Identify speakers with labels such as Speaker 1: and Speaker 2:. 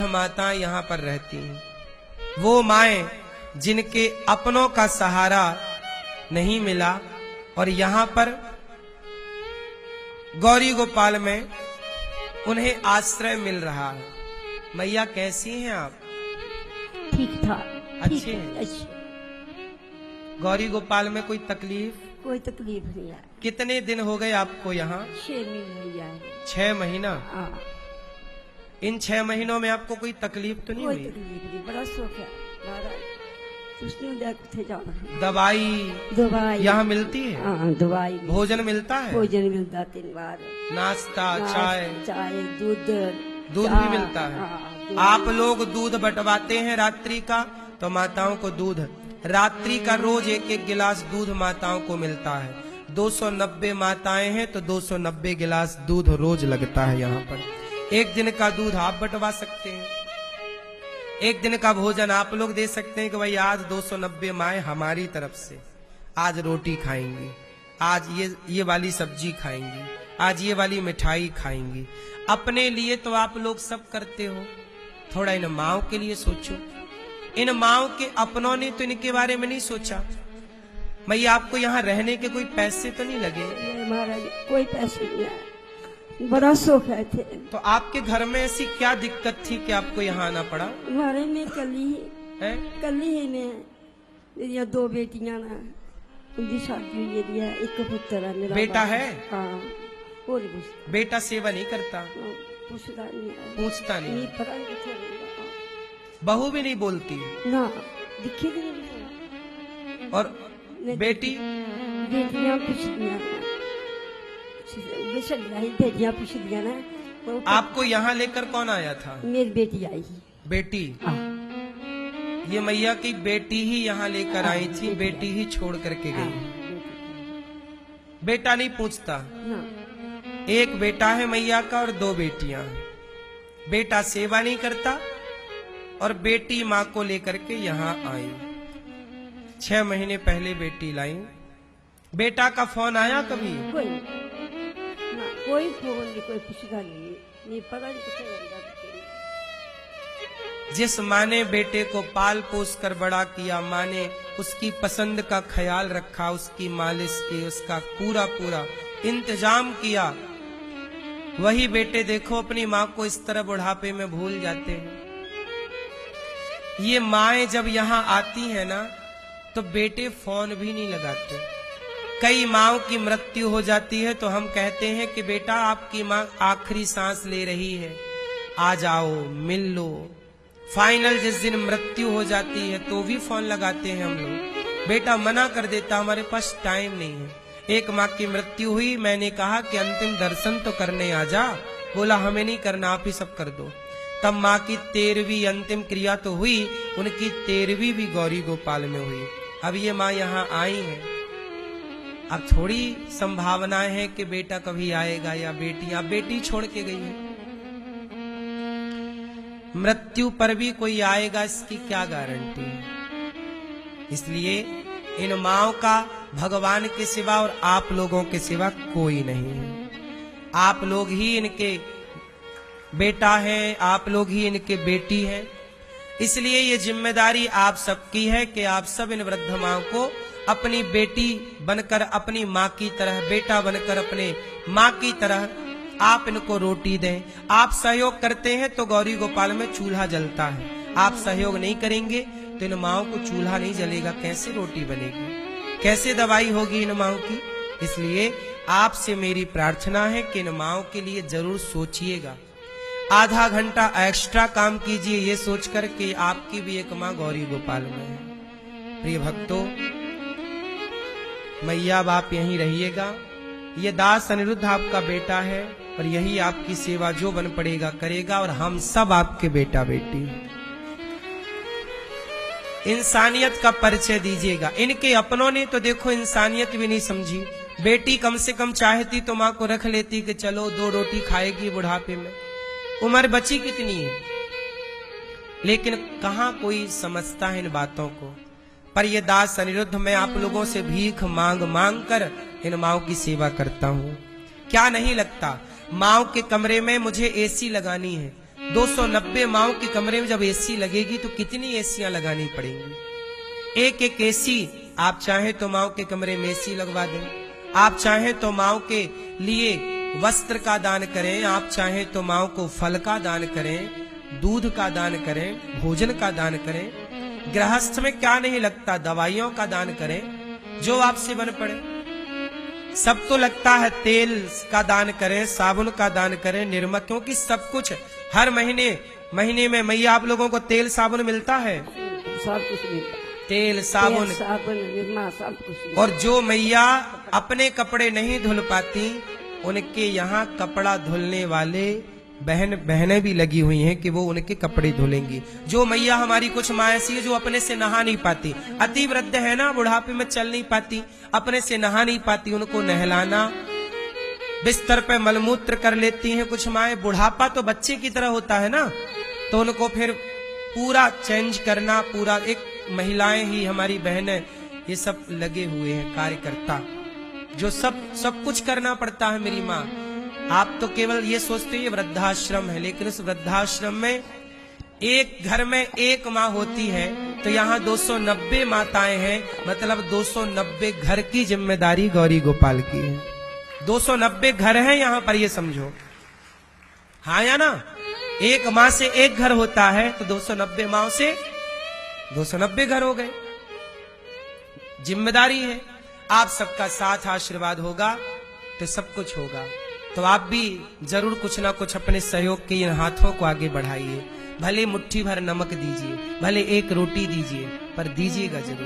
Speaker 1: माताएं यहाँ पर रहती हैं, वो माएं जिनके अपनों का सहारा नहीं मिला और यहाँ पर गौरी गोपाल में उन्हें आश्रय मिल रहा है। मैया कैसी हैं आप?
Speaker 2: ठीक था,
Speaker 1: अच्छे हैं?
Speaker 2: अच्छे।
Speaker 1: गौरी गोपाल में कोई तकलीफ?
Speaker 2: कोई तकलीफ नहीं है।
Speaker 1: कितने दिन हो गए आपको यहाँ?
Speaker 2: 6 महीने है।
Speaker 1: 6 महीना।
Speaker 2: हाँ।
Speaker 1: इन 6 महीनों में आपको कोई तकलीफ तो नहीं
Speaker 2: कोई
Speaker 1: हुई?
Speaker 2: तकलीफ नहीं, बड़ा सुख है महाराज।
Speaker 1: दवाई यहाँ मिलती है?
Speaker 2: हाँ, दवाई
Speaker 1: भोजन मिलता है?
Speaker 2: भोजन मिलता 3 बार।
Speaker 1: नाश्ता, चाय
Speaker 2: दूध
Speaker 1: भी मिलता है। आप लोग दूध बंटवाते हैं रात्रि का, तो माताओं को दूध रात्रि का रोज 1-1 गिलास दूध माताओं को मिलता है। 290 माताएं हैं तो 290 गिलास दूध रोज लगता है यहाँ पर। एक दिन का दूध आप बंटवा सकते हैं, एक दिन का भोजन आप लोग दे सकते हैं कि भाई आज 290 माएं हमारी तरफ से आज रोटी खाएंगी, आज ये वाली सब्जी खाएंगी, आज ये वाली मिठाई खाएंगी। अपने लिए तो आप लोग सब करते हो, थोड़ा इन माओं के लिए सोचो। इन माओं के अपनों ने तो इनके बारे में नहीं सोचा। मैया आपको यहाँ रहने के कोई पैसे तो नहीं लगे?
Speaker 2: महाराज कोई पैसे नहीं आए, बड़ा सुख है थे।
Speaker 1: तो आपके घर में ऐसी क्या दिक्कत थी कि आपको यहाँ आना पड़ा?
Speaker 2: हमारे में कली है, कली है मैं, मेरी 2 बेटियां ना, उनकी शादी हुई है, एक पुत्र है मेरा।
Speaker 1: बेटा है?
Speaker 2: हाँ। और
Speaker 1: बेटा सेवा नहीं करता? पूछता नहीं? बहू भी नहीं बोलती
Speaker 2: ना, दिखी भी नहीं।
Speaker 1: और बेटी?
Speaker 2: बेटियां पिछलियां बेटियां पिछलियां ना।
Speaker 1: आपको यहाँ लेकर कौन आया था?
Speaker 2: मेरी बेटी आई।
Speaker 1: बेटी? ये मैया की बेटी ही यहाँ लेकर आई थी, बेटी ही छोड़ करके गई। बेटा नहीं पूछता? एक बेटा है मैया का और 2 बेटियां। बेटा सेवा नहीं करता और बेटी माँ को लेकर के यहाँ आई। 6 महीने पहले बेटी लाई। बेटा का फोन आया कभी?
Speaker 2: कोई फोन नहीं, कोई पूछता नहीं पता नहीं।
Speaker 1: जिस माँ ने बेटे को पाल पोस कर बड़ा किया, माँ ने उसकी पसंद का ख्याल रखा, उसकी मालिश की, उसका पूरा इंतजाम किया, वही बेटे देखो अपनी माँ को इस तरह बुढ़ापे में भूल जाते हैं। ये माएं जब यहाँ आती हैं ना, तो बेटे फोन भी नहीं लगाते। कई माओं की मृत्यु हो जाती है तो हम कहते हैं कि बेटा आपकी माँ आखिरी सांस ले रही है, आ जाओ मिल लो। फाइनल जिस दिन मृत्यु हो जाती है तो भी फोन लगाते हैं हम लोग। बेटा मना कर देता, हमारे पास टाइम नहीं है। एक माँ की मृत्यु हुई, मैंने कहा कि अंतिम दर्शन तो करने आ जा, बोला हमें नहीं करना, आप ही सब कर दो। तब माँ की 13वीं अंतिम क्रिया तो हुई, उनकी 13वीं भी गौरी गोपाल में हुई। अब ये माँ यहाँ आई है, अब थोड़ी संभावनाएं है कि बेटा कभी आएगा या बेटी छोड़ के गई है। मृत्यु पर भी कोई आएगा इसकी क्या गारंटी है? इसलिए इन माओं का भगवान के सिवा और आप लोगों के सिवा कोई नहीं है। आप लोग ही इनके बेटा हैं, आप लोग ही इनके बेटी हैं। इसलिए ये जिम्मेदारी आप सबकी है कि आप सब इन वृद्ध माओं को अपनी बेटी बनकर, अपनी माँ की तरह, बेटा बनकर अपने माँ की तरह आप इनको रोटी दें। आप सहयोग करते हैं तो गौरी गोपाल में चूल्हा जलता है, आप सहयोग नहीं करेंगे तो इन माओं को चूल्हा नहीं जलेगा, कैसे रोटी बनेगी, कैसे दवाई होगी इन माओं की। इसलिए आपसे मेरी प्रार्थना है कि इन माओं के लिए जरूर सोचिएगा, आधा घंटा एक्स्ट्रा काम कीजिए, ये सोचकर कि आपकी भी एक माँ गौरी गोपाल में है। प्रिय भक्तों, मैया बाप यहीं रहिएगा। ये दास अनिरुद्ध आपका बेटा है और यही आपकी सेवा जो बन पड़ेगा करेगा, और हम सब आपके बेटा बेटी। इंसानियत का परिचय दीजिएगा। इनके अपनों ने तो देखो इंसानियत भी नहीं समझी। बेटी कम से कम चाहती तो माँ को रख लेती कि चलो 2 रोटी खाएगी बुढ़ापे में, उम्र बची कितनी है। लेकिन कहाँ कोई समझता है इन बातों को। पर ये दास अनिरुद्ध, मैं आप लोगों से भीख मांग मांग कर इन माओं की सेवा करता हूँ। क्या नहीं लगता, माओं के कमरे में मुझे एसी लगानी है, 290 माओं के कमरे में जब एसी लगेगी तो कितनी एसियां लगानी पड़ेंगी? एक एक एसी आप चाहें तो माओं के कमरे में एसी लगवा दें, आप चाहें तो माओं के लिए वस्त्र का दान करें, आप चाहें तो माओं को फल का दान करें, दूध का दान करें, भोजन का दान करें। गृहस्थ में क्या नहीं लगता, दवाइयों का दान करें जो आपसे बन पड़े। सब तो लगता है, तेल का दान करें, साबुन का दान करें, निरमा, क्योंकि सब कुछ हर महीने में मैया आप लोगों को तेल साबुन मिलता है,
Speaker 2: सब कुछ मिलता है,
Speaker 1: तेल साबुन
Speaker 2: निरमा सब कुछ।
Speaker 1: और जो मैया अपने कपड़े नहीं धुल पाती, उनके यहाँ कपड़ा धुलने वाले बहनें भी लगी हुई हैं कि वो उनके कपड़े धुलेंगी। जो मैया हमारी कुछ माँ ऐसी है जो अपने से नहा नहीं पाती, अति वृद्ध है ना, बुढ़ापे में चल नहीं पाती, अपने से नहा नहीं पाती, उनको नहलाना, बिस्तर पे मलमूत्र कर लेती हैं। कुछ माएं, बुढ़ापा तो बच्चे की तरह होता है ना, तो उनको फिर पूरा चेंज करना, पूरा एक महिलाएं ही हमारी बहनें ये सब लगे हुए हैं कार्यकर्ता, जो सब कुछ करना पड़ता है। मेरी माँ, आप तो केवल ये सोचते हैं ये वृद्धाश्रम है, लेकिन उस वृद्धाश्रम में एक घर में एक माँ होती है, तो यहाँ 290 माताएं हैं, मतलब 290 घर की जिम्मेदारी गौरी गोपाल की है। 290 घर हैं यहाँ पर, ये समझो, हाँ या ना? एक माँ से एक घर होता है, तो 290 माँ से 290 घर हो गए। जिम्मेदारी है, आप सबका साथ आशीर्वाद होगा तो सब कुछ होगा। तो आप भी जरूर कुछ ना कुछ अपने सहयोग के इन हाथों को आगे बढ़ाइए। भले मुट्ठी भर नमक दीजिए, भले एक रोटी दीजिए, पर दीजिएगा जरूर।